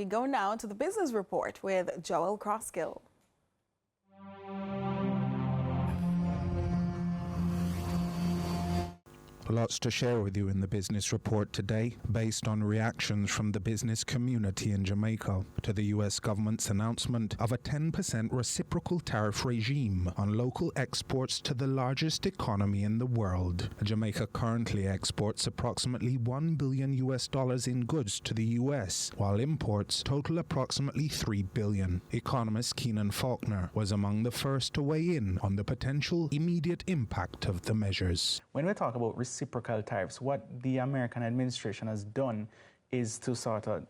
We go now to the business report with Joel Crosskill. Lots to share with you in the business report today, based on reactions from the business community in Jamaica to the U.S. government's announcement of a 10% reciprocal tariff regime on local exports to the largest economy in the world. Jamaica currently exports approximately $1 billion in goods to the U.S., while imports total approximately $3 billion. Economist Keenan Falconer was among the first to weigh in on the potential immediate impact of the measures. When we talk about reciprocal tariffs, what the American administration has done is to sort of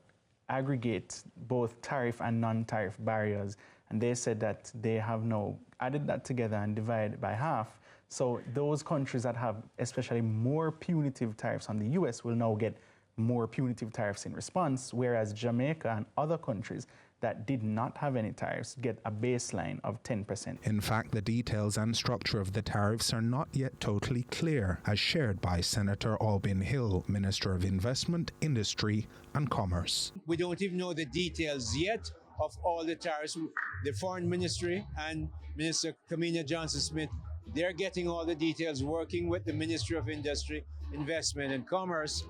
aggregate both tariff and non-tariff barriers, and they said that they have now added that together and divided by half. So those countries that have especially more punitive tariffs on the US will now get more punitive tariffs in response, whereas Jamaica and other countries that did not have any tariffs get a baseline of 10%. In fact, the details and structure of the tariffs are not yet totally clear, as shared by Senator Albin Hill, Minister of Investment, Industry and Commerce. We don't even know the details yet of all the tariffs. The Foreign Ministry and Minister Kamina Johnson-Smith, they're getting all the details, working with the Ministry of Industry, Investment and Commerce.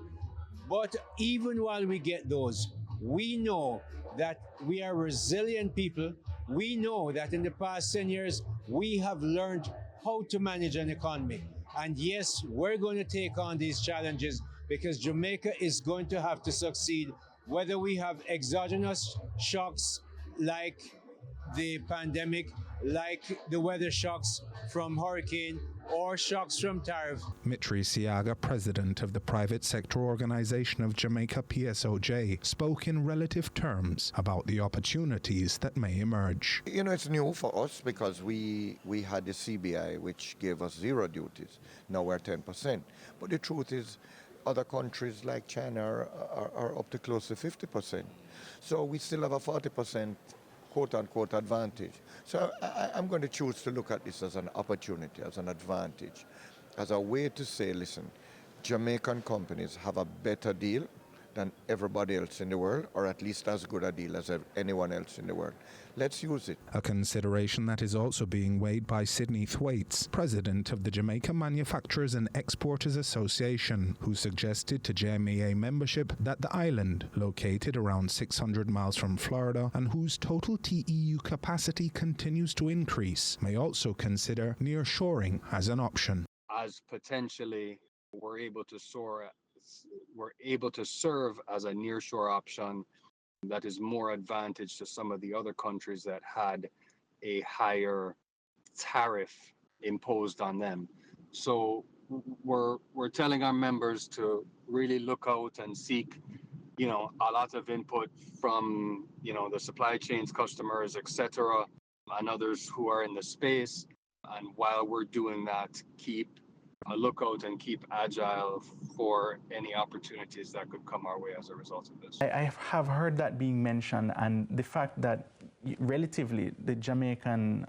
But even while we get those, we know that we are resilient people. We know that in the past 10 years, we have learned how to manage an economy. And yes, we're going to take on these challenges because Jamaica is going to have to succeed, whether we have exogenous shocks like the pandemic, like the weather shocks from hurricane, or shocks from tariff. Mitri Siaga, president of the private sector organization of Jamaica PSOJ, spoke in relative terms about the opportunities that may emerge. You know, it's new for us because we had the CBI, which gave us zero duties. Now we're 10%. But the truth is, other countries like China are up to close to 50%. So we still have a 40% quote-unquote advantage. So I'm going to choose to look at this as an opportunity, as an advantage, as a way to say, listen, Jamaican companies have a better deal than everybody else in the world, or at least as good a deal as anyone else in the world. Let's use it. A consideration that is also being weighed by Sidney Thwaites, president of the Jamaica Manufacturers and Exporters Association, who suggested to JMEA membership that the island, located around 600 miles from Florida and whose total TEU capacity continues to increase, may also consider nearshoring as an option. As potentially we're able to serve as a nearshore option that is more advantage to some of the other countries that had a higher tariff imposed on them. So we're telling our members to really look out and seek, a lot of input from, the supply chains, customers, etc., and others who are in the space. And while we're doing that, keep a lookout and keep agile for any opportunities that could come our way as a result of this. I have heard that being mentioned, and the fact that relatively the Jamaican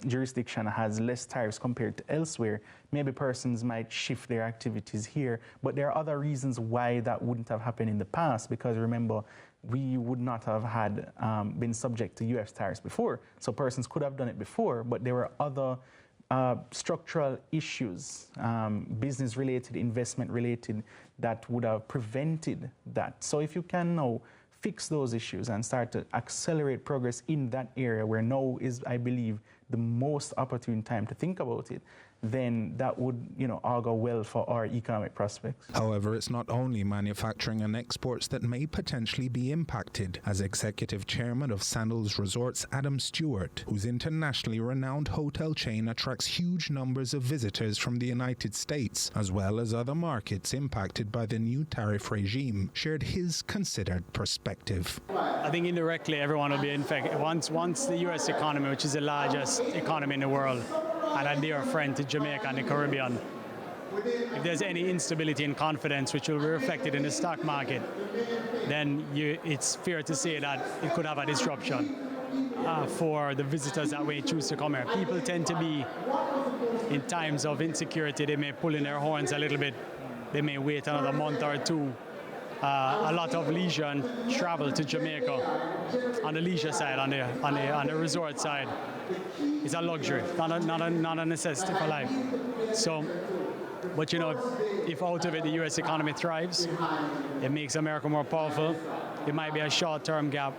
jurisdiction has less tariffs compared to elsewhere, maybe persons might shift their activities here, but there are other reasons why that wouldn't have happened in the past, because remember, we would not have had been subject to US tariffs before. So persons could have done it before, but there were other structural issues, business-related, investment-related, that would have prevented that. So if you can now fix those issues and start to accelerate progress in that area where now is, I believe, the most opportune time to think about it, then that would, augur well for our economic prospects. However, it's not only manufacturing and exports that may potentially be impacted, as Executive Chairman of Sandals Resorts Adam Stewart, whose internationally renowned hotel chain attracts huge numbers of visitors from the United States, as well as other markets impacted by the new tariff regime, shared his considered perspective. I think indirectly everyone will be infected. Once the U.S. economy, which is the largest economy in the world, and a dear friend to Jamaica and the Caribbean, if there's any instability and confidence which will be reflected in the stock market, then it's fair to say that it could have a disruption for the visitors that may choose to come here. People tend to be, in times of insecurity, they may pull in their horns a little bit. They may wait another month or two a lot of leisure and travel to Jamaica on the leisure side, on the resort side. It's a luxury, not a necessity for life. So, but you know, if out of it the U.S. economy thrives, it makes America more powerful. It might be a short-term gap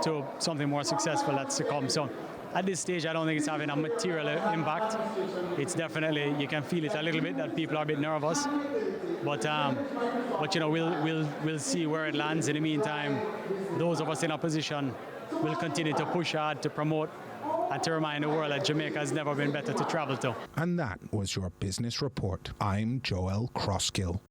to something more successful that's to come. So at this stage, I don't think it's having a material impact. It's definitely, you can feel it a little bit that people are a bit nervous. But you know, we'll see where it lands. In the meantime, those of us in opposition will continue to push hard to promote and to remind the world that Jamaica has never been better to travel to. And that was your business report. I'm Joel Crosskill.